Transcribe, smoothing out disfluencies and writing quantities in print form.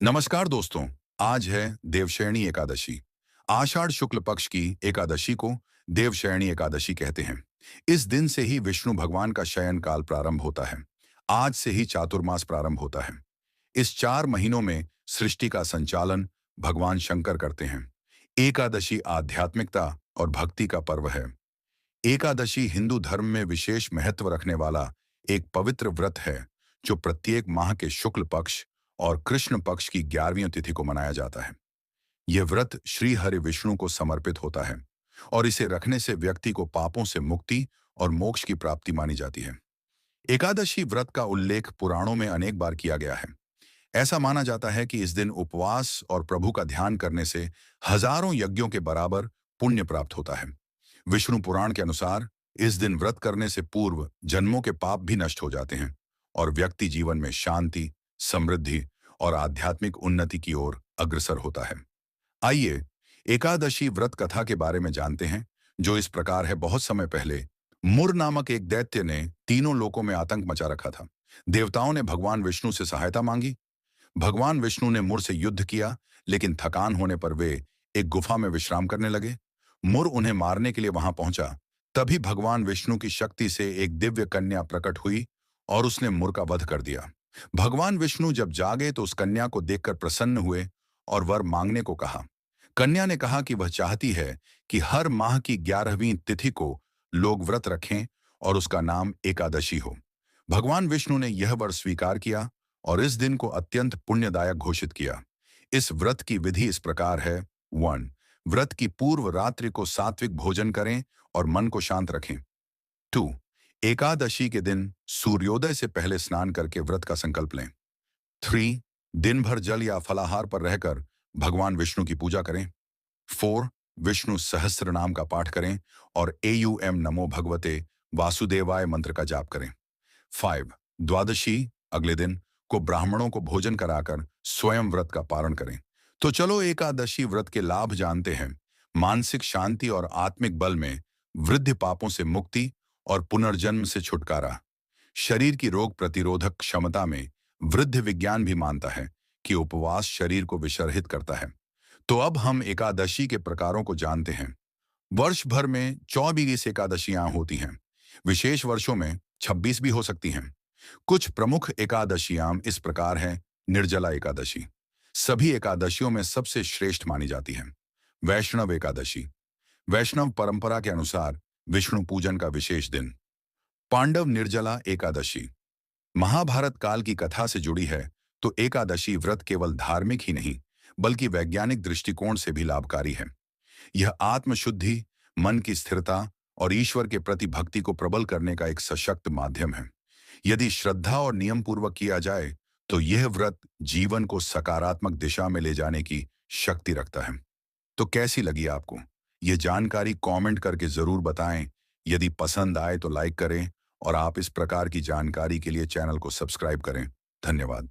नमस्कार दोस्तों। आज है देवशयनी एकादशी। आषाढ़ शुक्ल पक्ष की एकादशी को देवशयनी एकादशी कहते हैं। इस दिन से ही विष्णु भगवान का शयन काल प्रारंभ होता है। आज से ही चातुर्मास प्रारंभ होता है। इस 4 महीनों में सृष्टि का संचालन भगवान शंकर करते हैं। एकादशी आध्यात्मिकता और भक्ति का पर्व है। एकादशी हिंदू धर्म में विशेष महत्व रखने वाला एक पवित्र व्रत है, जो प्रत्येक माह के शुक्ल पक्ष और कृष्ण पक्ष की 11वीं तिथि को मनाया जाता है। यह व्रत श्री हरि विष्णु को समर्पित होता है और इसे रखने से व्यक्ति को पापों से मुक्ति और मोक्ष की प्राप्ति मानी जाती है। एकादशी व्रत का उल्लेख पुराणों में अनेक बार किया गया है। ऐसा माना जाता है कि इस दिन उपवास और प्रभु का ध्यान करने से हजारों यज्ञों के बराबर पुण्य प्राप्त होता है। विष्णु पुराण के अनुसार इस दिन व्रत करने से पूर्व जन्मों के पाप भी नष्ट हो जाते हैं और व्यक्ति जीवन में शांति, समृद्धि और आध्यात्मिक उन्नति की ओर अग्रसर होता है। आइए एकादशी व्रत कथा के बारे में जानते हैं, जो इस प्रकार है। बहुत समय पहले मुर नामक एक दैत्य ने तीनों लोकों में आतंक मचा रखा था। देवताओं ने भगवान विष्णु से सहायता मांगी। भगवान विष्णु ने मुर से युद्ध किया, लेकिन थकान होने पर वे एक गुफा में विश्राम करने लगे। मुर उन्हें मारने के लिए वहां पहुंचा। तभी भगवान विष्णु की शक्ति से एक दिव्य कन्या प्रकट हुई और उसने मुर का वध कर दिया। भगवान विष्णु जब जागे तो उस कन्या को देखकर प्रसन्न हुए और वर मांगने को कहा। कन्या ने कहा कि वह चाहती है कि हर माह की 11वीं तिथि को लोग व्रत रखें और उसका नाम एकादशी हो। भगवान विष्णु ने यह वर स्वीकार किया और इस दिन को अत्यंत पुण्यदायक घोषित किया। इस व्रत की विधि इस प्रकार है। 1. व्रत की पूर्व रात्रि को सात्विक भोजन करें और मन को शांत रखें। 2. एकादशी के दिन सूर्योदय से पहले स्नान करके व्रत का संकल्प लें। 3. दिन भर जल या फलाहार पर रहकर भगवान विष्णु की पूजा करें। 4. विष्णु सहस्त्र नाम का पाठ करें और AUM नमो भगवते वासुदेवाय मंत्र का जाप करें। 5. द्वादशी अगले दिन को ब्राह्मणों को भोजन कराकर स्वयं व्रत का पारण करें। तो चलो एकादशी व्रत के लाभ जानते हैं। मानसिक शांति और आत्मिक बल में वृद्धि, पापों से मुक्ति और पुनर्जन्म से छुटकारा, शरीर की रोग प्रतिरोधक क्षमता में वृद्धि। विज्ञान भी मानता है कि उपवास शरीर को विशर्हित करता है। तो अब हम एकादशी के प्रकारों को जानते हैं। वर्ष भर में 24 एकादशियां होती हैं। विशेष वर्षों में 26 भी हो सकती हैं। कुछ प्रमुख एकादशियां इस प्रकार हैं। निर्जला एकादशी सभी एकादशियों में सबसे श्रेष्ठ मानी जाती है। वैष्णव एकादशी, वैष्णव परंपरा के अनुसार विष्णु पूजन का विशेष दिन। पांडव निर्जला एकादशी महाभारत काल की कथा से जुड़ी है, तो एकादशी व्रत केवल धार्मिक ही नहीं बल्कि वैज्ञानिक दृष्टिकोण से भी लाभकारी है। यह आत्मशुद्धि, मन की स्थिरता और ईश्वर के प्रति भक्ति को प्रबल करने का एक सशक्त माध्यम है। यदि श्रद्धा और नियम पूर्वक किया जाए तो यह व्रत जीवन को सकारात्मक दिशा में ले जाने की शक्ति रखता है। तो कैसी लगी आपको यह जानकारी? कमेंट करके जरूर बताएं। यदि पसंद आए तो लाइक करें और आप इस प्रकार की जानकारी के लिए चैनल को सब्सक्राइब करें। धन्यवाद।